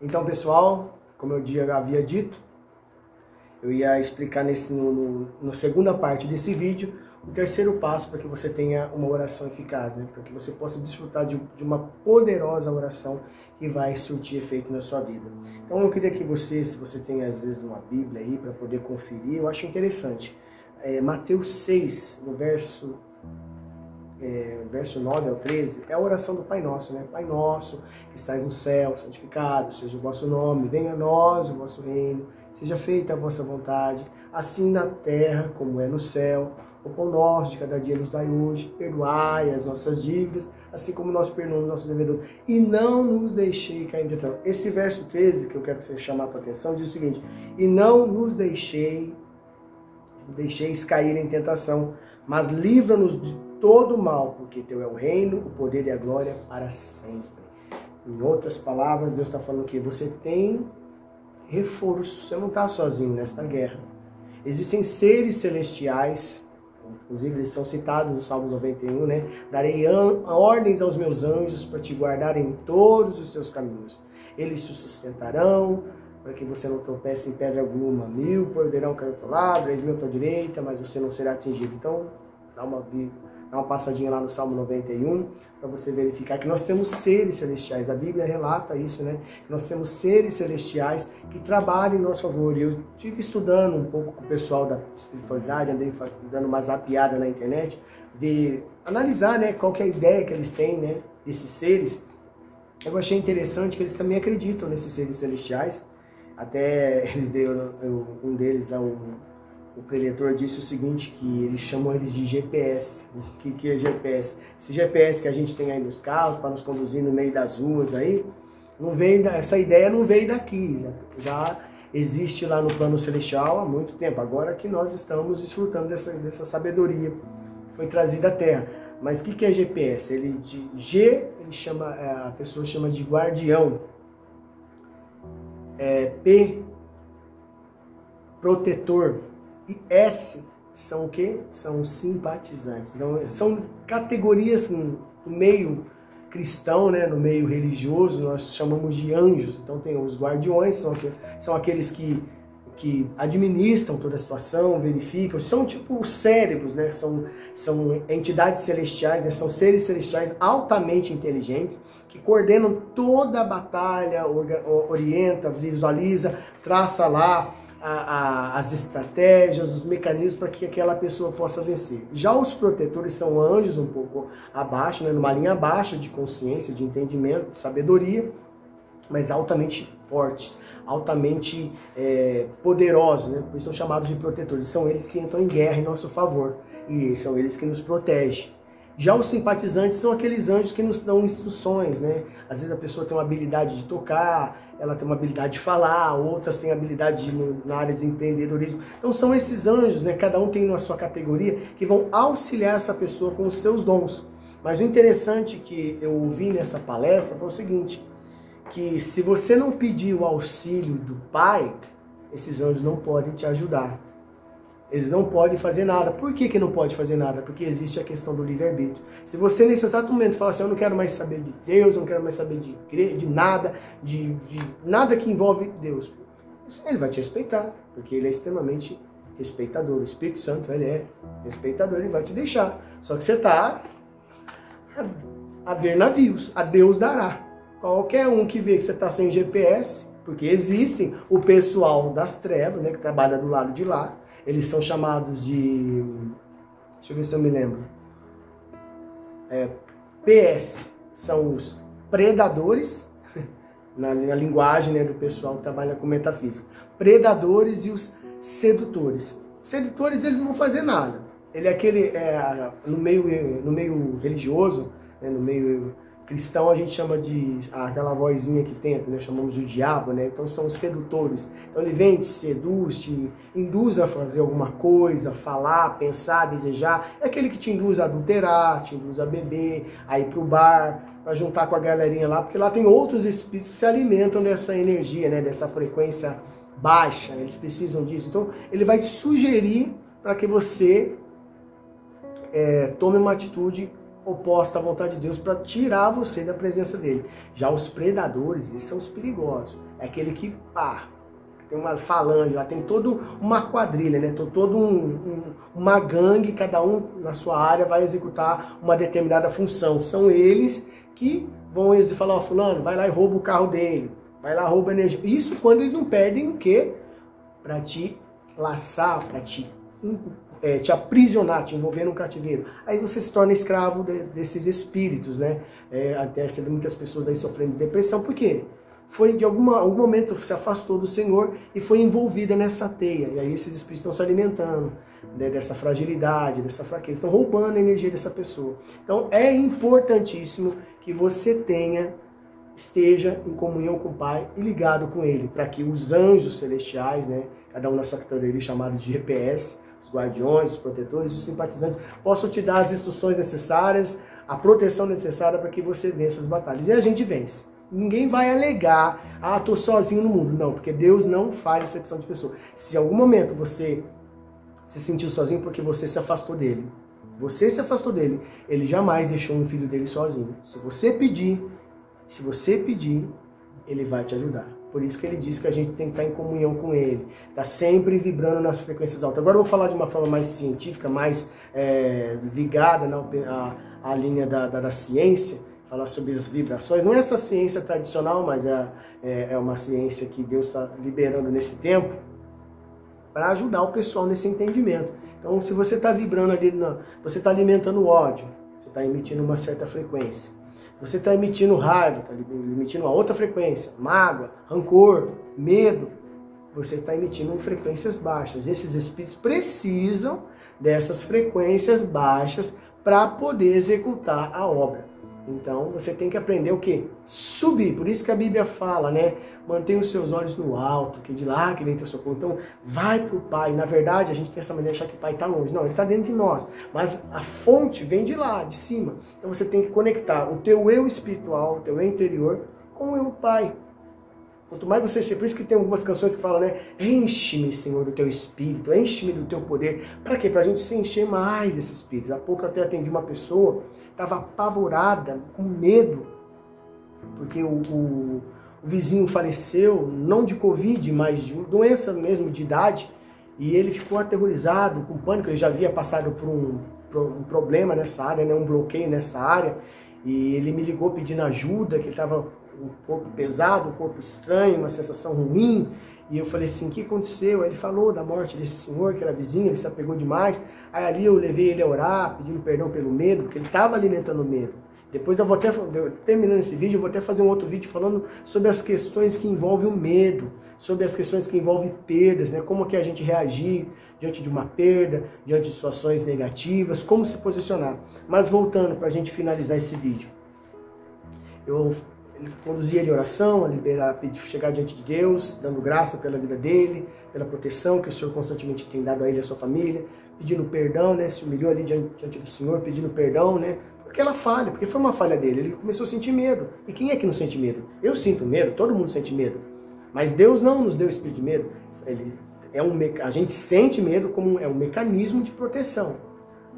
Então, pessoal, como eu havia dito, eu ia explicar na segunda parte desse vídeo o terceiro passo para que você tenha uma oração eficaz, né? Para que você possa desfrutar de uma poderosa oração que vai surtir efeito na sua vida. Então eu queria que você, se você tem às vezes uma Bíblia aí para poder conferir, eu acho interessante. Mateus 6, no verso 9 ao 13, é a oração do Pai Nosso, né? Pai Nosso, que estais no céu, santificado seja o vosso nome, venha a nós o vosso reino, seja feita a vossa vontade, assim na terra como é no céu. O pão nosso de cada dia nos dai hoje, perdoai as nossas dívidas, assim como nós perdoamos nossos devedores, e não nos deixei cair em tentação. Esse verso 13, que eu quero que você chamar a tua atenção, diz o seguinte: e não nos deixeis cair em tentação, mas livra-nos de todo mal, porque teu é o reino, o poder e a glória para sempre. Em outras palavras, Deus está falando que você tem reforço, você não está sozinho nesta guerra. Existem seres celestiais, inclusive eles são citados no Salmo 91, né? Darei ordens aos meus anjos para te guardar em todos os seus caminhos. Eles te sustentarão, para que você não tropece em pedra alguma. 1000 poderão cair ao teu lado, 10.000 à tua direita, mas você não será atingido. Então, dá uma passadinha lá no Salmo 91, para você verificar que nós temos seres celestiais. A Bíblia relata isso, né? Nós temos seres celestiais que trabalham em nosso favor. E eu estive estudando um pouco com o pessoal da espiritualidade, andei dando uma zapiada na internet, analisar, né, qual que é a ideia que eles têm, né, desses seres. Eu achei interessante que eles também acreditam nesses seres celestiais. Até eles deram, um deles lá, o preletor disse o seguinte, que eles chamam eles de GPS. O que é GPS? Esse GPS que a gente tem aí nos carros para nos conduzir no meio das ruas aí, essa ideia não veio daqui, já existe lá no plano celestial há muito tempo. Agora que nós estamos desfrutando dessa sabedoria que foi trazida à Terra. Mas o que é GPS? A pessoa chama de guardião. P, protetor. E S são o quê? São simpatizantes. Então, são categorias no meio cristão, né? No meio religioso, nós chamamos de anjos. Então tem os guardiões, são aqueles que administram toda a situação, verificam, são tipo os cérebros, né? São entidades celestiais, né? São seres celestiais altamente inteligentes, que coordenam toda a batalha, orienta, visualiza, traça lá as estratégias, os mecanismos para que aquela pessoa possa vencer. Já os protetores são anjos um pouco abaixo, né, numa linha abaixo de consciência, de entendimento, de sabedoria, mas altamente fortes, altamente poderosos, né, por isso são chamados de protetores. São eles que entram em guerra em nosso favor e são eles que nos protegem. Já os simpatizantes são aqueles anjos que nos dão instruções, né? Às vezes a pessoa tem uma habilidade de tocar, ela tem uma habilidade de falar, outras têm habilidade na área do empreendedorismo. Então são esses anjos, né? Cada um tem a sua categoria, que vão auxiliar essa pessoa com os seus dons. Mas o interessante que eu ouvi nessa palestra foi o seguinte, que se você não pedir o auxílio do Pai, esses anjos não podem te ajudar. Eles não podem fazer nada. Por que não pode fazer nada? Porque existe a questão do livre-arbítrio. Se você nesse exato momento falar assim, eu não quero mais saber de Deus, eu não quero mais saber de nada, de nada que envolve Deus, ele vai te respeitar, porque ele é extremamente respeitador. O Espírito Santo, ele é respeitador, ele vai te deixar. Só que você está a ver navios, a Deus dará. Qualquer um que vê que você está sem GPS, porque existem o pessoal das trevas, né, que trabalha do lado de lá, eles são chamados de... Deixa eu ver se eu me lembro. PS são os predadores, na linguagem, né, do pessoal que trabalha com metafísica. Predadores e os sedutores. Sedutores, eles não vão fazer nada. Ele é aquele... no meio religioso, né, no meio cristão, a gente chama de aquela vozinha que tenta, né? Chamamos de diabo, né? Então são os sedutores. Então ele vem, te seduz, te induz a fazer alguma coisa, falar, pensar, desejar. É aquele que te induz a adulterar, te induz a beber, a ir pro bar, para juntar com a galerinha lá, porque lá tem outros espíritos que se alimentam dessa energia, né? Dessa frequência baixa, eles precisam disso. Então ele vai te sugerir para que você tome uma atitude oposta à vontade de Deus para tirar você da presença dele. Já os predadores, eles são os perigosos. É aquele que, tem uma falange, lá tem toda uma quadrilha, né? Toda uma gangue, cada um na sua área vai executar uma determinada função. São eles que vão falar, ó, fulano, vai lá e rouba o carro dele, vai lá e rouba a energia. Isso quando eles não perdem o quê? Para te laçar, para te aprisionar, te envolver num cativeiro. Aí você se torna escravo desses espíritos, né? Até você vê muitas pessoas aí sofrendo de depressão. Por quê? Foi de algum momento se afastou do Senhor e foi envolvida nessa teia. E aí esses espíritos estão se alimentando, né, dessa fragilidade, dessa fraqueza. Estão roubando a energia dessa pessoa. Então é importantíssimo que você esteja em comunhão com o Pai e ligado com Ele, para que os anjos celestiais, né, cada um na sua categoria chamados de GPS, os guardiões, os protetores, os simpatizantes, possam te dar as instruções necessárias, a proteção necessária para que você vença as batalhas. E a gente vence. Ninguém vai alegar, estou sozinho no mundo. Não, porque Deus não faz exceção de pessoa. Se em algum momento você se sentiu sozinho porque você se afastou dele, ele jamais deixou um filho dele sozinho. Se você pedir, ele vai te ajudar. Por isso que ele diz que a gente tem que estar em comunhão com ele, tá sempre vibrando nas frequências altas. Agora eu vou falar de uma forma mais científica, mais ligada à linha da ciência, falar sobre as vibrações. Não é essa ciência tradicional, mas é uma ciência que Deus está liberando nesse tempo para ajudar o pessoal nesse entendimento. Então, se você está vibrando ali, você está alimentando o ódio, você está emitindo uma certa frequência. Se você está emitindo raiva, está emitindo uma outra frequência, mágoa, rancor, medo, você está emitindo frequências baixas. Esses espíritos precisam dessas frequências baixas para poder executar a obra. Então, você tem que aprender o quê? Subir. Por isso que a Bíblia fala, né? Mantenha os seus olhos no alto, que de lá que vem teu socorro. Então, vai para o Pai. Na verdade, a gente tem essa maneira de achar que o Pai está longe. Não, ele está dentro de nós. Mas a fonte vem de lá, de cima. Então, você tem que conectar o teu eu espiritual, o teu eu interior, com o eu Pai. Quanto mais você ser, por isso que tem algumas canções que falam, né? Enche-me, Senhor, do teu espírito, enche-me do teu poder. Para quê? Para a gente se encher mais desse espírito. Há pouco eu até atendi uma pessoa, estava apavorada, com medo, porque o vizinho faleceu, não de Covid, mas de doença mesmo, de idade, e ele ficou aterrorizado, com pânico. Ele já havia passado por um problema nessa área, né? Um bloqueio nessa área, e ele me ligou pedindo ajuda, que ele estava um corpo pesado, um corpo estranho, uma sensação ruim. E eu falei assim, o que aconteceu? Aí ele falou da morte desse senhor, que era vizinho, ele se apegou demais. Aí ali eu levei ele a orar, pedindo perdão pelo medo, porque ele estava alimentando o medo. Depois eu vou até, terminando esse vídeo, eu vou até fazer um outro vídeo falando sobre as questões que envolvem o medo, sobre as questões que envolvem perdas, né? Como que a gente reagir diante de uma perda, diante de situações negativas, como se posicionar. Mas voltando para a gente finalizar esse vídeo. Eu conduzi ele em oração, a chegar diante de Deus, dando graça pela vida dele, pela proteção que o Senhor constantemente tem dado a ele e a sua família, pedindo perdão, né? Se humilhou ali diante do Senhor, pedindo perdão, né? Aquela falha, porque foi uma falha dele, ele começou a sentir medo. E quem é que não sente medo? Eu sinto medo, todo mundo sente medo. Mas Deus não nos deu espírito de medo. A gente sente medo como um mecanismo de proteção.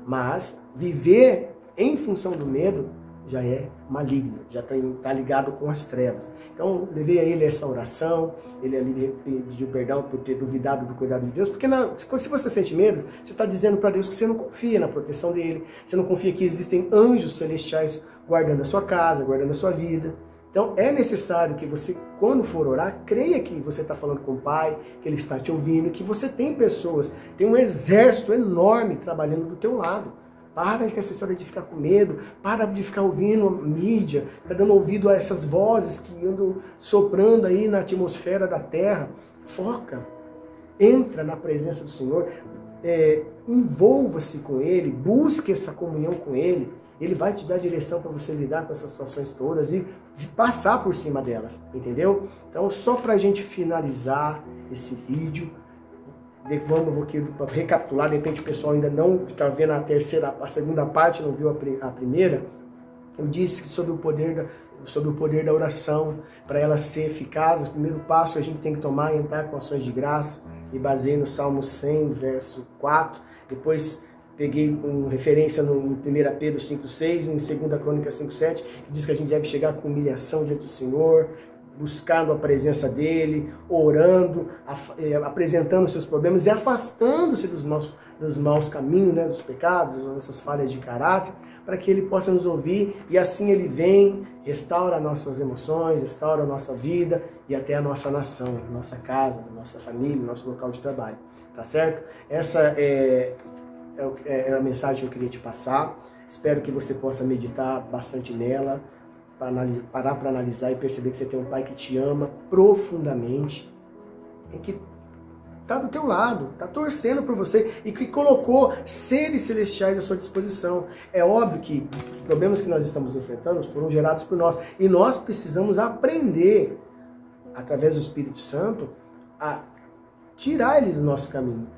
Mas viver em função do medo já é maligno, já está ligado com as trevas. Então, levei a ele essa oração, ele ali pediu perdão por ter duvidado do cuidado de Deus, porque se você sente medo, você está dizendo para Deus que você não confia na proteção dele, você não confia que existem anjos celestiais guardando a sua casa, guardando a sua vida. Então, é necessário que você, quando for orar, creia que você está falando com o Pai, que Ele está te ouvindo, que você tem pessoas, tem um exército enorme trabalhando do teu lado. Para com essa história de ficar com medo, para de ficar ouvindo a mídia, tá dando ouvido a essas vozes que andam soprando aí na atmosfera da Terra. Foca, entra na presença do Senhor, envolva-se com Ele, busque essa comunhão com Ele. Ele vai te dar direção para você lidar com essas situações todas e passar por cima delas, entendeu? Então, só para a gente finalizar esse vídeo, vou aqui recapitular, de repente o pessoal ainda não está vendo a segunda parte, não viu a primeira. Eu disse que sobre o poder da oração, para ela ser eficaz, o primeiro passo que a gente tem que tomar é entrar com ações de graça, e baseei no Salmo 100, verso 4, depois peguei referência em 1 Pedro 5,6, em 2 Crônicas 5,7, que diz que a gente deve chegar com humilhação diante do Senhor, buscando a presença dele, orando, apresentando seus problemas e afastando-se dos maus caminhos, né, dos pecados, das nossas falhas de caráter, para que ele possa nos ouvir e assim ele vem, restaura nossas emoções, restaura a nossa vida e até a nossa nação, nossa casa, nossa família, nosso local de trabalho. Tá certo? Essa é a mensagem que eu queria te passar. Espero que você possa meditar bastante nela, parar para analisar e perceber que você tem um pai que te ama profundamente e que está do teu lado, está torcendo por você e que colocou seres celestiais à sua disposição. É óbvio que os problemas que nós estamos enfrentando foram gerados por nós e nós precisamos aprender, através do Espírito Santo, a tirar eles do nosso caminho,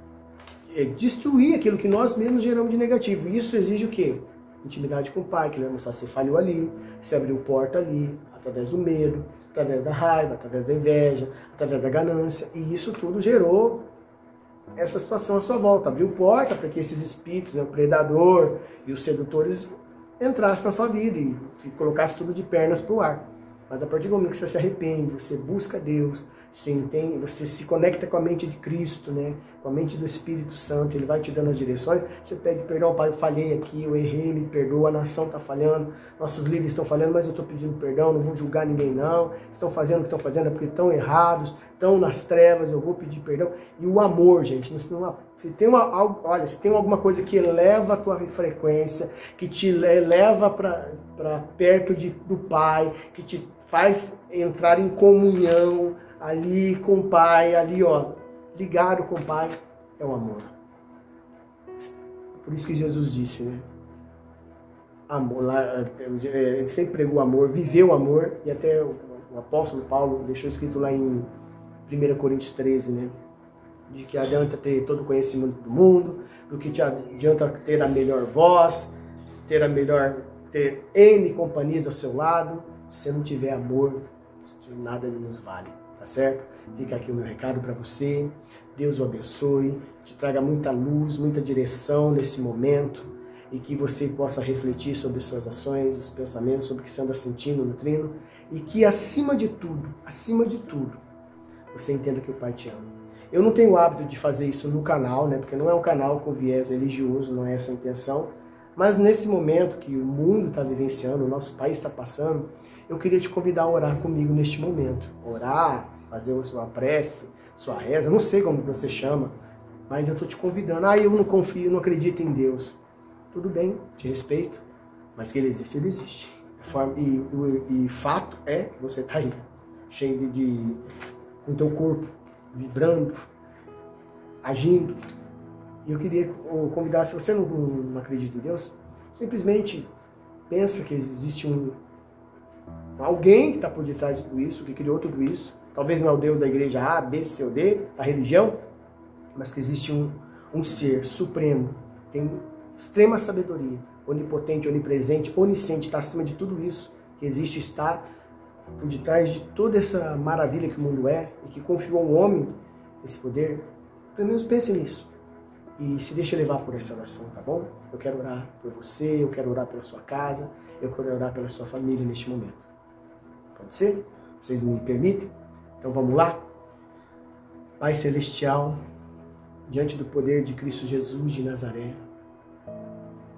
destruir aquilo que nós mesmos geramos de negativo. Isso exige o quê? Intimidade com o pai, que ele vai mostrar se falhou ali, se abriu porta ali, através do medo, através da raiva, através da inveja, através da ganância. E isso tudo gerou essa situação à sua volta. Abriu porta para que esses espíritos, né, o predador e os sedutores, entrassem na sua vida e colocassem tudo de pernas para o ar. Mas a partir do momento que você se arrepende, você busca Deus, você entende, você se conecta com a mente de Cristo, né? Com a mente do Espírito Santo, ele vai te dando as direções, você pede perdão, pai, eu falhei aqui, eu errei, me perdoa, a nação está falhando, nossos líderes estão falhando, mas eu estou pedindo perdão, não vou julgar ninguém não, estão fazendo o que estão fazendo é porque estão errados, estão nas trevas, eu vou pedir perdão. E o amor, gente, se tem alguma coisa que eleva a tua frequência, que te leva para perto do Pai, que te faz entrar em comunhão ali com o Pai, ali ó, ligado com o Pai, é o amor. Por isso que Jesus disse, né? Amor, ele sempre pregou o amor, viveu o amor, e até o apóstolo Paulo deixou escrito lá em 1 Coríntios 13, né? De que adianta ter todo o conhecimento do mundo, do que te adianta ter a melhor voz, ter N companhias ao seu lado, se você não tiver amor, nada nos vale, tá certo? Fica aqui o meu recado para você, Deus o abençoe, te traga muita luz, muita direção nesse momento, e que você possa refletir sobre suas ações, os pensamentos, sobre o que você anda sentindo, nutrindo, e que acima de tudo, você entenda que o Pai te ama. Eu não tenho o hábito de fazer isso no canal, né? Porque não é um canal com viés religioso, não é essa a intenção. Mas nesse momento que o mundo está vivenciando, o nosso país está passando, eu queria te convidar a orar comigo neste momento. Orar, fazer a sua prece, sua reza, não sei como você chama, mas eu estou te convidando. Eu não confio, não acredito em Deus. Tudo bem, te respeito, mas que ele existe, ele existe. E fato é que você está aí, cheio com o teu corpo vibrando, agindo. E eu queria convidar, se você não acredita em Deus, simplesmente pensa que existe alguém que está por detrás de tudo isso, que criou tudo isso. Talvez não é o Deus da igreja A, B, C ou D, da religião, mas que existe um ser supremo, tem extrema sabedoria, onipotente, onipresente, onisciente, está acima de tudo isso que existe, está por detrás de toda essa maravilha que o mundo é, e que confiou ao homem esse poder. Pelo menos pense nisso e se deixe levar por essa oração, tá bom? Eu quero orar por você, eu quero orar pela sua casa, eu quero orar pela sua família neste momento. Pode ser? Vocês me permitem? Então vamos lá? Pai Celestial, diante do poder de Cristo Jesus de Nazaré,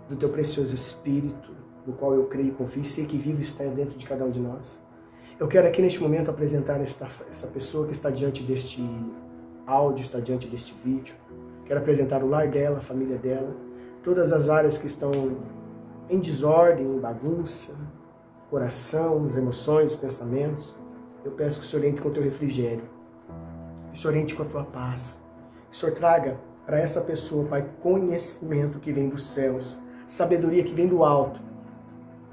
do teu precioso Espírito, no qual eu creio e confio e sei que vivo está dentro de cada um de nós, eu quero aqui neste momento apresentar essa pessoa que está diante deste áudio, está diante deste vídeo. Quero apresentar o lar dela, a família dela, todas as áreas que estão em desordem, em bagunça, coração, as emoções, os pensamentos. Eu peço que o Senhor entre com o teu refrigério, que o Senhor entre com a tua paz, que o Senhor traga para essa pessoa, Pai, conhecimento que vem dos céus, sabedoria que vem do alto,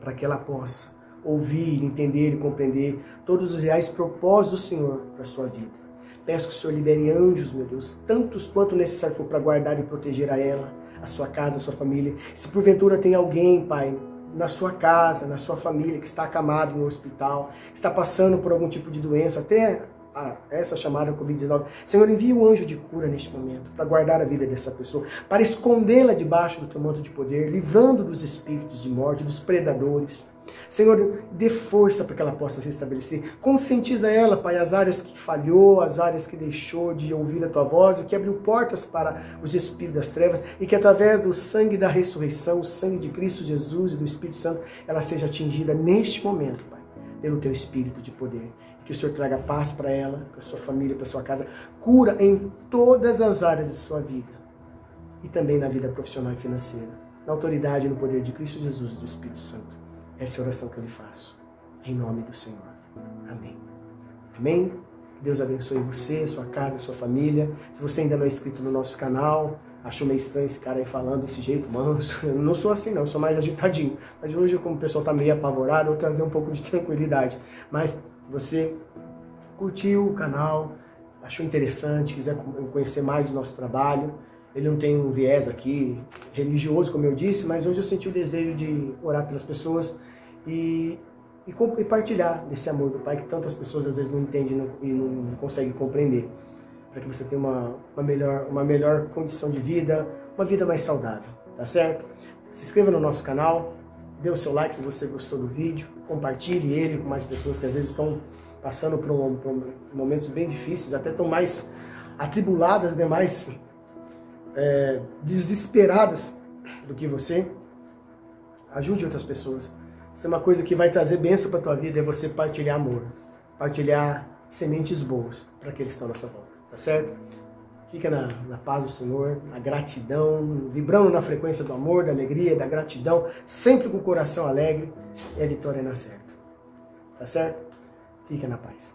para que ela possa ouvir, entender e compreender todos os reais propósitos do Senhor para a sua vida. Peço que o Senhor libere anjos, meu Deus, tantos quanto necessário for para guardar e proteger a ela, a sua casa, a sua família. Se porventura tem alguém, Pai, na sua casa, na sua família, que está acamado no hospital, está passando por algum tipo de doença, até a essa chamada Covid-19. Senhor, envia um anjo de cura neste momento, para guardar a vida dessa pessoa, para escondê-la debaixo do teu manto de poder, livrando dos espíritos de morte, dos predadores. Senhor, dê força para que ela possa se restabelecer. Conscientiza ela, Pai, as áreas que falhou, as áreas que deixou de ouvir a tua voz, e que abriu portas para os espíritos das trevas, e que através do sangue da ressurreição, o sangue de Cristo Jesus e do Espírito Santo, ela seja atingida neste momento, Pai, pelo teu Espírito de poder. Que o Senhor traga paz para ela, para sua família, para sua casa, cura em todas as áreas de sua vida, e também na vida profissional e financeira, na autoridade e no poder de Cristo Jesus e do Espírito Santo. Essa é a oração que eu lhe faço, em nome do Senhor. Amém. Amém? Deus abençoe você, sua casa, sua família. Se você ainda não é inscrito no nosso canal, achou meio estranho esse cara aí falando desse jeito manso, eu não sou assim não, eu sou mais agitadinho. Mas hoje, como o pessoal está meio apavorado, eu vou trazer um pouco de tranquilidade. Mas você curtiu o canal, achou interessante, quiser conhecer mais do nosso trabalho, ele não tem um viés aqui religioso, como eu disse, mas hoje eu senti o desejo de orar pelas pessoas e partilhar desse amor do Pai que tantas pessoas às vezes não entendem e não conseguem compreender, para que você tenha uma melhor condição de vida, uma vida mais saudável, tá certo? Se inscreva no nosso canal, dê o seu like se você gostou do vídeo, compartilhe ele com mais pessoas que às vezes estão passando por momentos bem difíceis, até estão mais atribuladas, né? Mais desesperadas do que você. Ajude outras pessoas. Isso é uma coisa que vai trazer bênção para a tua vida, é você partilhar amor, partilhar sementes boas para aqueles que estão à nossa volta, tá certo? Fica na paz do Senhor, na gratidão, vibrando na frequência do amor, da alegria, da gratidão, sempre com o coração alegre, e a vitória na certa. Tá certo? Fica na paz.